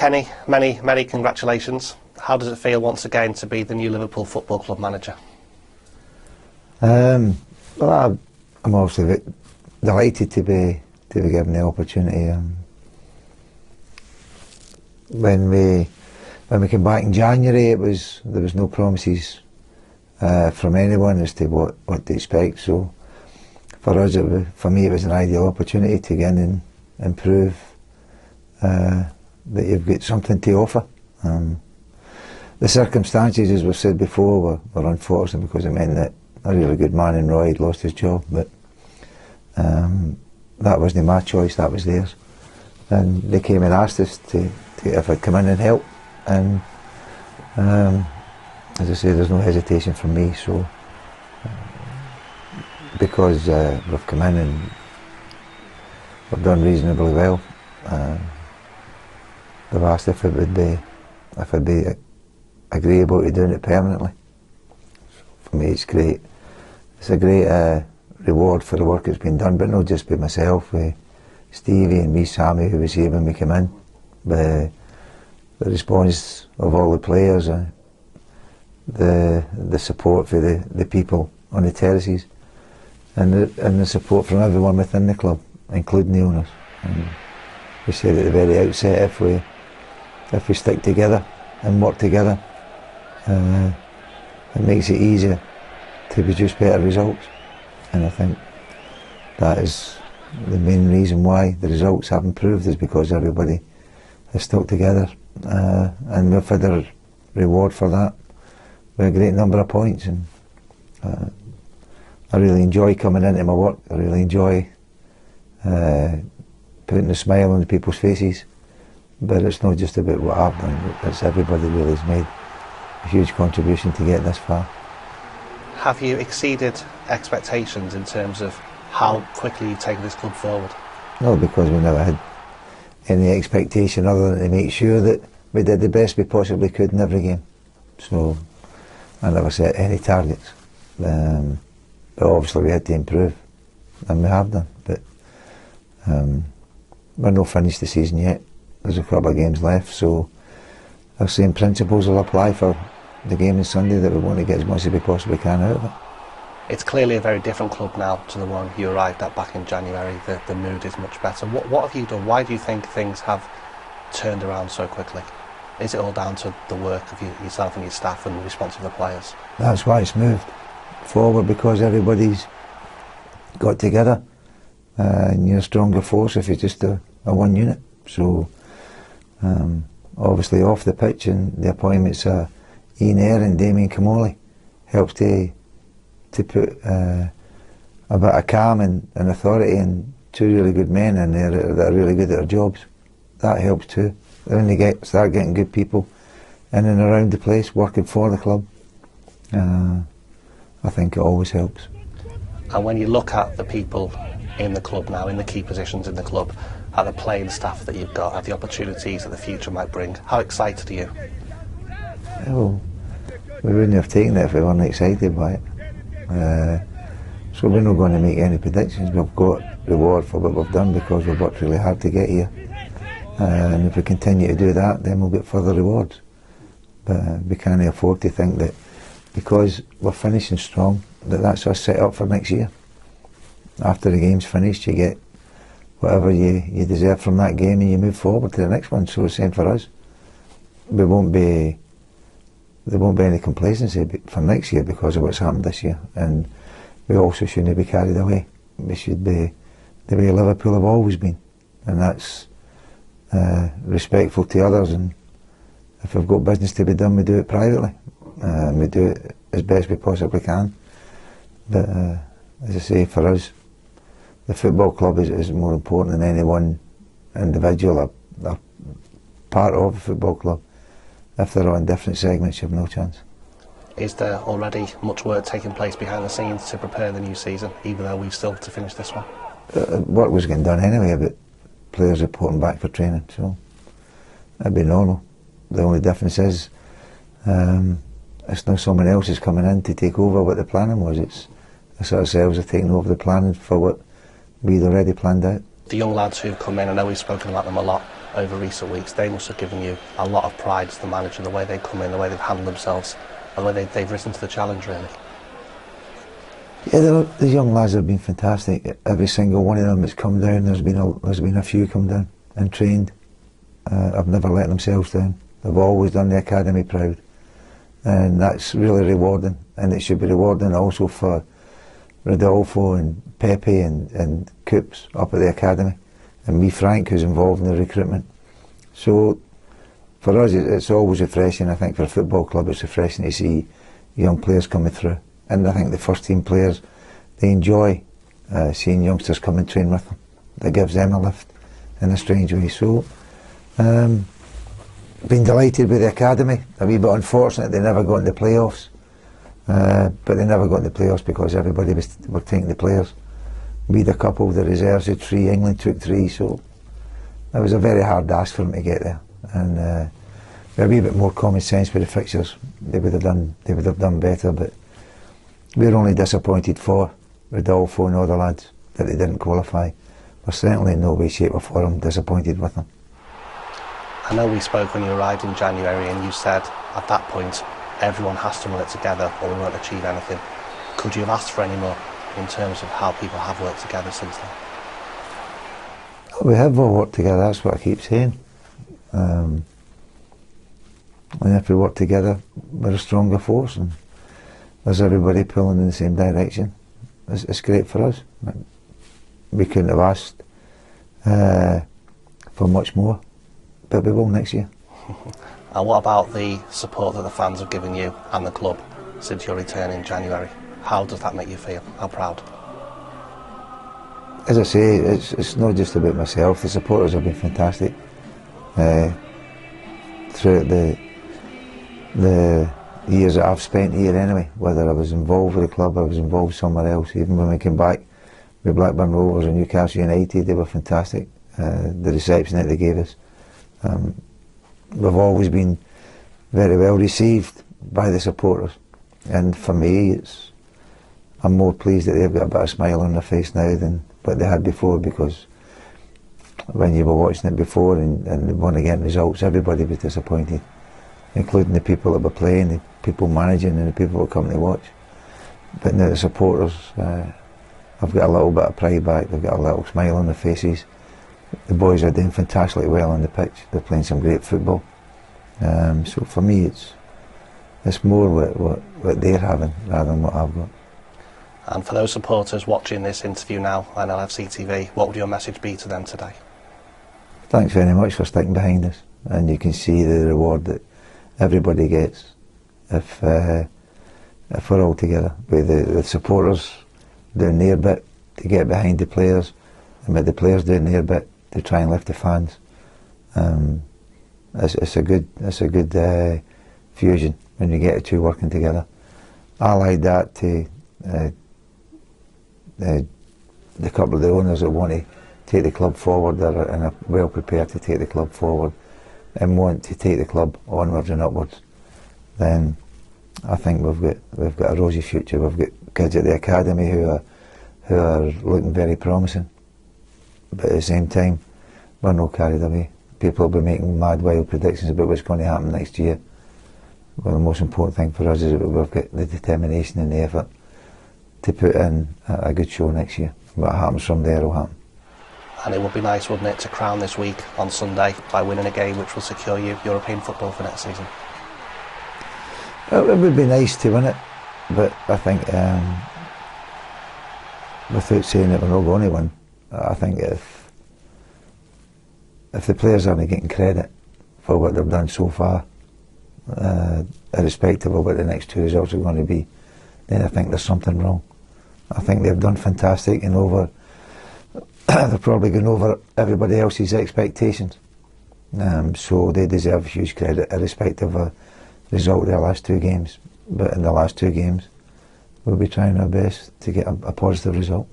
Kenny, many congratulations. How does it feel once again to be the new Liverpool Football Club manager? Well, I'm obviously delighted to be given the opportunity. When we came back in January, there was no promises from anyone as to what to expect. So for us, for me, it was an ideal opportunity to get in and prove that you've got something to offer. The circumstances, as we've said before, were unfortunate because it meant that a really good man in Roy had lost his job, but that wasn't my choice, that was theirs. And they came and asked us if I'd come in and help, and as I say, there's no hesitation from me. So because we've come in and we've done reasonably well, they've asked if I'd be agreeable to doing it permanently. For me, it's great. It's a great reward for the work that's been done, but not just by myself, Stevie and me, Sammy, who was here when we came in, the response of all the players, the support for the people on the terraces, and the support from everyone within the club, including the owners. And we said at the very outset, if we stick together and work together, it makes it easier to produce better results. And I think that is the main reason why the results have improved, is because everybody has stuck together, and we've had a reward for that with a great number of points. And I really enjoy coming into my work. I really enjoy putting a smile on people's faces, but it's not just about what I've done, it's everybody really has made a huge contribution to get this far. Have you exceeded expectations in terms of how quickly you've taken this club forward? No, because we never had any expectation other than to make sure that we did the best we possibly could in every game. So I never set any targets, but obviously we had to improve, and we have done. But we're not finished the season yet. There's a couple of games left, so the same principles will apply for the game on Sunday, that we want to get as much as we possibly can out of it. It's clearly a very different club now to the one you arrived at back in January. The mood is much better. What have you done? Why do you think things have turned around so quickly? Is it all down to the work of yourself and your staff and the response of the players? That's why it's moved forward, because everybody's got together, and you're a stronger force if you're just a one unit. So obviously off the pitch, and the appointments of Ian Eyre and Damien Kamoli helps to put a bit of calm and authority, and two really good men in there that are really good at their jobs. That helps too. When they start getting good people in and around the place working for the club, I think it always helps. And when you look at the people in the club now, in the key positions in the club, at the playing staff that you've got, at the opportunities that the future might bring, how excited are you? Well, we wouldn't have taken it if we weren't excited by it. So we're not going to make any predictions. We've got reward for what we've done because we've worked really hard to get here. And if we continue to do that, then we'll get further rewards. But we can't afford to think that because we're finishing strong, that's us set up for next year. After the game's finished, you get whatever you deserve from that game, and you move forward to the next one. So the same for us. There won't be any complacency for next year because of what's happened this year, and we also shouldn't be carried away. We should be the way Liverpool have always been, and that's respectful to others. And if we've got business to be done, we do it privately. We do it as best we possibly can. But as I say, for us, the football club is more important than any one individual. They're part of the football club. If they're on different segments, you have no chance. Is there already much work taking place behind the scenes to prepare the new season, even though we've still to finish this one? Work was getting done anyway, but players reporting back for training, so that'd be normal. The only difference is it's not someone else is coming in to take over what the planning was. It's ourselves are taking over the planning for what we'd already planned out. The young lads who've come in, I know we've spoken about them a lot, over recent weeks. They must have given you a lot of pride as the manager, the way they come in, the way they've handled themselves, and the way they've risen to the challenge, really. Yeah, the young lads have been fantastic. Every single one of them that's come down, there's been a few come down and trained. I've never let themselves down. They've always done the academy proud, and that's really rewarding. And it should be rewarding also for Rodolfo and Pepe and Coops up at the academy, and me, Frank, who's involved in the recruitment. So for us, it's always refreshing. I think for a football club, it's refreshing to see young players coming through. And I think the first team players, they enjoy seeing youngsters come and train with them. That gives them a lift in a strange way. So, been delighted with the academy. A wee bit unfortunate they never got in the playoffs. But they never got in the playoffs because everybody were taking the players. We had a couple, the reserves had 3, England took 3, so it was a very hard ask for them to get there. And with a wee bit more common sense with the fixtures, they would have done better. But we're only disappointed for Rodolfo and all the lads that they didn't qualify. We're certainly in no way, shape or form disappointed with them. I know we spoke when you arrived in January and you said at that point everyone has to run it together or we won't achieve anything. Could you have asked for any more in terms of how people have worked together since then? We have all worked together, that's what I keep saying. And if we work together, we're a stronger force. And there's everybody pulling in the same direction. It's great for us. We couldn't have asked for much more, but we will next year. And what about the support that the fans have given you and the club since your return in January? How does that make you feel? How proud? As I say, it's not just about myself. The supporters have been fantastic throughout the years that I've spent here anyway, whether I was involved with the club or I was involved somewhere else. Even when we came back with Blackburn Rovers and Newcastle United, they were fantastic. The reception that they gave us. We've always been very well received by the supporters, and for me I'm more pleased that they've got a bit of smile on their face now than what they had before, because when you were watching it before and they weren't getting results, everybody was disappointed, including the people that were playing, the people managing and the people that were coming to watch. But now the supporters have got a little bit of pride back, they've got a little smile on their faces. The boys are doing fantastically well on the pitch, they're playing some great football. So for me it's more what they're having rather than what I've got. And for those supporters watching this interview now on LFC TV, what would your message be to them today? Thanks very much for sticking behind us, and you can see the reward that everybody gets if we're all together, with the supporters doing their bit to get behind the players, and with the players doing their bit to try and lift the fans. It's a good fusion when you get the two working together. I like that to the couple of the owners that want to take the club forward and are well prepared to take the club forward and want to take the club onwards and upwards. Then I think we've got a rosy future. We've got kids at the academy who are looking very promising, but at the same time we're not carried away. People will be making mad wild predictions about what's going to happen next year. Well, the most important thing for us is that we've got the determination and the effort to put in a good show next year. What happens from there will happen. And it would be nice, wouldn't it, to crown this week on Sunday by winning a game which will secure you European football for next season? It would be nice to win it, but I think without saying that we're not going to win, I think if the players aren't getting credit for what they've done so far, irrespective of what the next two results are going to be, then I think there's something wrong. I think they've done fantastic and they're probably going over everybody else's expectations. So they deserve huge credit, irrespective of the result of their last two games. But in the last two games, we'll be trying our best to get a positive result.